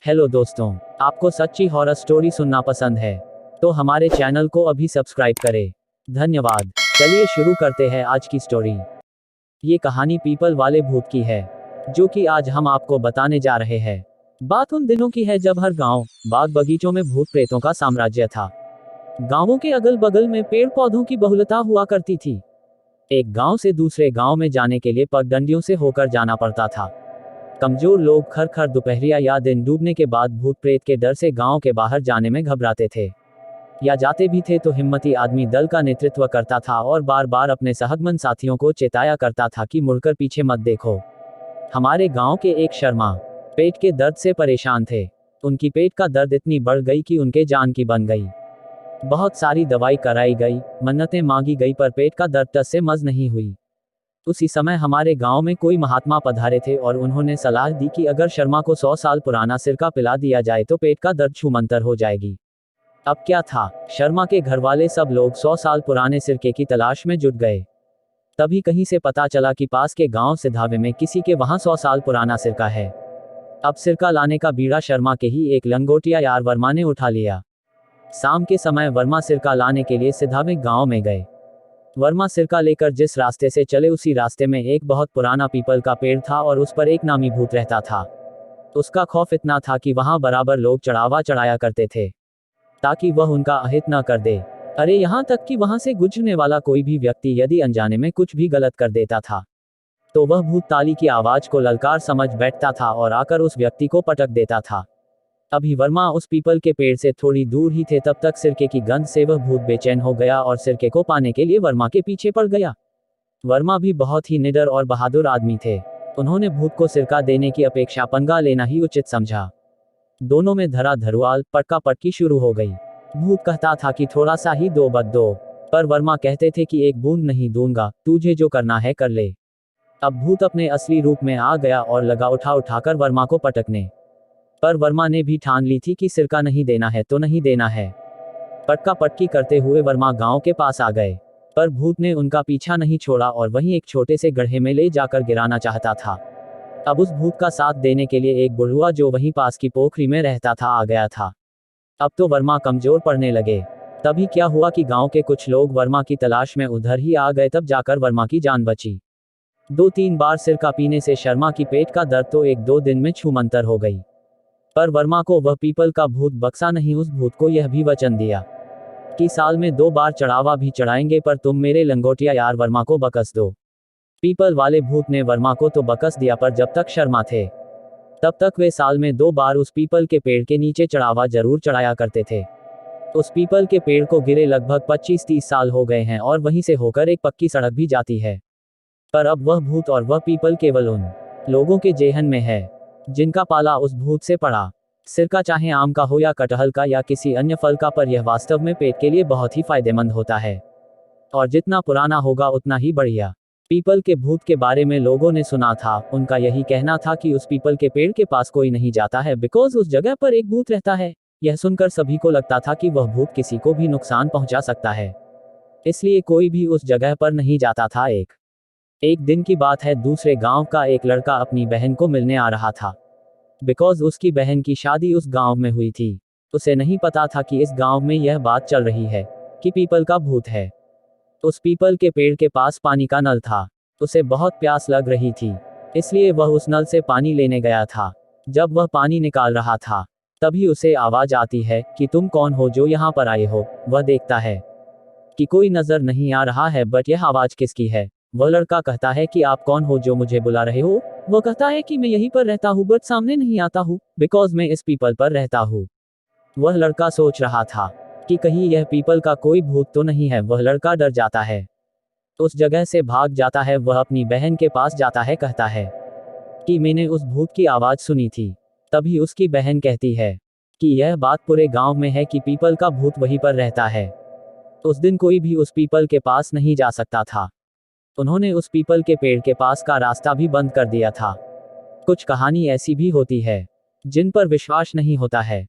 Hello दोस्तों, आपको सच्ची हॉरर स्टोरी सुनना पसंद है तो हमारे चैनल को अभी सब्सक्राइब करें। धन्यवाद। चलिए शुरू करते हैं आज की स्टोरी। ये कहानी पीपल वाले भूत की है, जो कि आज हम आपको बताने जा रहे हैं। बात उन दिनों की है जब हर गांव, बाग बगीचों में भूत प्रेतों का साम्राज्य था। गांवों के अगल बगल में पेड़ पौधों की बहुलता हुआ करती थी। एक गांव से दूसरे गांव में जाने के लिए पगडंडियों से होकर जाना पड़ता था। कमजोर लोग खर खर दोपहरिया या दिन डूबने के बाद भूत प्रेत के डर से गांव के बाहर जाने में घबराते थे, या जाते भी थे तो हिम्मती आदमी दल का नेतृत्व करता था और बार बार अपने सहगमन साथियों को चेताया करता था कि मुड़कर पीछे मत देखो। हमारे गांव के एक शर्मा पेट के दर्द से परेशान थे। उनकी पेट का दर्द इतनी बढ़ गई कि उनके जान की बन गई। बहुत सारी दवाई कराई गई, मन्नतें मांगी गई, पर पेट का दर्द टस से मज नहीं हुई। उसी समय हमारे गांव में कोई महात्मा पधारे थे और उन्होंने सलाह दी कि अगर शर्मा को 100 साल पुराना सिरका पिला दिया जाए तो पेट का दर्द छूमंतर हो जाएगी। अब क्या था, शर्मा के घर वाले सब लोग 100 साल पुराने सिरके की तलाश में जुट गए। तभी कहीं से पता चला कि पास के गांव सिधावे में किसी के वहां 100 साल पुराना सिरका है। अब सिरका लाने का बीड़ा शर्मा के ही एक लंगोटिया यार वर्मा ने उठा लिया। शाम के समय वर्मा सिरका लाने के लिए सिधावे गांव में गए। वर्मा सिरका लेकर जिस रास्ते से चले उसी रास्ते में एक बहुत पुराना पीपल का पेड़ था और उस पर एक नामी भूत रहता था। उसका खौफ इतना था कि वहां बराबर लोग चढ़ावा चढ़ाया करते थे, ताकि वह उनका अहित न कर दे। अरे यहाँ तक कि वहां से गुजरने वाला कोई भी व्यक्ति यदि अनजाने में कुछ भी गलत कर देता था तो वह भूत ताली की आवाज को ललकार समझ बैठता था और आकर उस व्यक्ति को पटक देता था। अभी वर्मा उस पीपल के पेड़ से थोड़ी दूर ही थे, तब तक सिरके की गंध से वह भूत बेचैन हो गया और सिरके को पाने के लिए वर्मा के पीछे पड़ गया। वर्मा भी बहुत ही निडर और बहादुर आदमी थे। उन्होंने भूत को सिरका देने की अपेक्षा पंगा लेना ही उचित समझा। दोनों में धरा धरुआल, पटका पटकी शुरू हो गई। भूत कहता था कि थोड़ा सा ही दो बद दो, पर वर्मा कहते थे कि एक बूंद नहीं दूंगा, तुझे जो करना है कर ले। अब भूत अपने असली रूप में आ गया और लगा उठाकर वर्मा को पटकने। पर वर्मा ने भी ठान ली थी कि सिरका नहीं देना है तो नहीं देना है। पटका पटकी करते हुए वर्मा गांव के पास आ गए, पर भूत ने उनका पीछा नहीं छोड़ा और वहीं एक छोटे से गड्ढे में ले जाकर गिराना चाहता था। अब उस भूत का साथ देने के लिए एक बुढ़वा जो वहीं पास की पोखरी में रहता था आ गया था। अब तो वर्मा कमजोर पड़ने लगे। तभी क्या हुआ कि गांव के कुछ लोग वर्मा की तलाश में उधर ही आ गए, तब जाकर वर्मा की जान बची। 2-3 बार सिरका पीने से शर्मा की पेट का दर्द तो 1-2 दिन में छूमंतर हो गई। पर वर्मा को वह पीपल का भूत बक्सा नहीं। उस भूत को यह भी वचन दिया कि साल में 2 बार चढ़ावा भी चढ़ाएंगे, पर तुम मेरे लंगोटिया यार वर्मा को बकस दो। पीपल वाले भूत ने वर्मा को तो बकस दिया, पर जब तक शर्मा थे तब तक वे साल में 2 बार उस पीपल के पेड़ के नीचे चढ़ावा जरूर चढ़ाया करते थे। उस पीपल के पेड़ को गिरे लगभग 25-30 साल हो गए हैं और वहीं से होकर एक पक्की सड़क भी जाती है। पर अब वह भूत और वह पीपल केवल उन लोगों के जेहन में है जिनका पाला उस भूत से पड़ा। सिरका चाहे आम का हो या कटहल का या किसी अन्य फल का, पर यह वास्तव में पेट के लिए बहुत ही फायदेमंद होता है, और जितना पुराना होगा उतना ही बढ़िया। पीपल के भूत के बारे में लोगों ने सुना था। उनका यही कहना था कि उस पीपल के पेड़ के पास कोई नहीं जाता है, बिकॉज उस जगह पर एक भूत रहता है। यह सुनकर सभी को लगता था कि वह भूत किसी को भी नुकसान पहुंचा सकता है, इसलिए कोई भी उस जगह पर नहीं जाता था। एक दिन की बात है, दूसरे गांव का एक लड़का अपनी बहन को मिलने आ रहा था। बिकॉज उसकी बहन की शादी उस गांव में हुई थी, उसे नहीं पता था कि इस गांव में यह बात चल रही है कि पीपल का भूत है। उस पीपल के पेड़ के पास पानी का नल था। उसे बहुत प्यास लग रही थी, इसलिए वह उस नल से पानी लेने गया था। जब वह पानी निकाल रहा था तभी उसे आवाज आती है कि तुम कौन हो जो यहाँ पर आए हो। वह देखता है कि कोई नजर नहीं आ रहा है, बट यह आवाज किसकी है। वह लड़का कहता है कि आप कौन हो जो मुझे बुला रहे हो। वह कहता है कि मैं यहीं पर रहता हूँ, बट सामने नहीं आता हूँ, बिकॉज मैं इस पीपल पर रहता हूँ। वह लड़का सोच रहा था कि कहीं यह पीपल का कोई भूत तो नहीं है। वह लड़का डर जाता है, उस जगह से भाग जाता है। वह अपनी बहन के पास जाता है, कहता है कि मैंने उस भूत की आवाज सुनी थी। तभी उसकी बहन कहती है कि यह बात पूरे गांव में है कि पीपल का भूत वहीं पर रहता है। उस दिन कोई भी उस पीपल के पास नहीं जा सकता था। उन्होंने उस पीपल के पेड़ के पास का रास्ता भी बंद कर दिया था। कुछ कहानी ऐसी भी होती है जिन पर विश्वास नहीं होता है,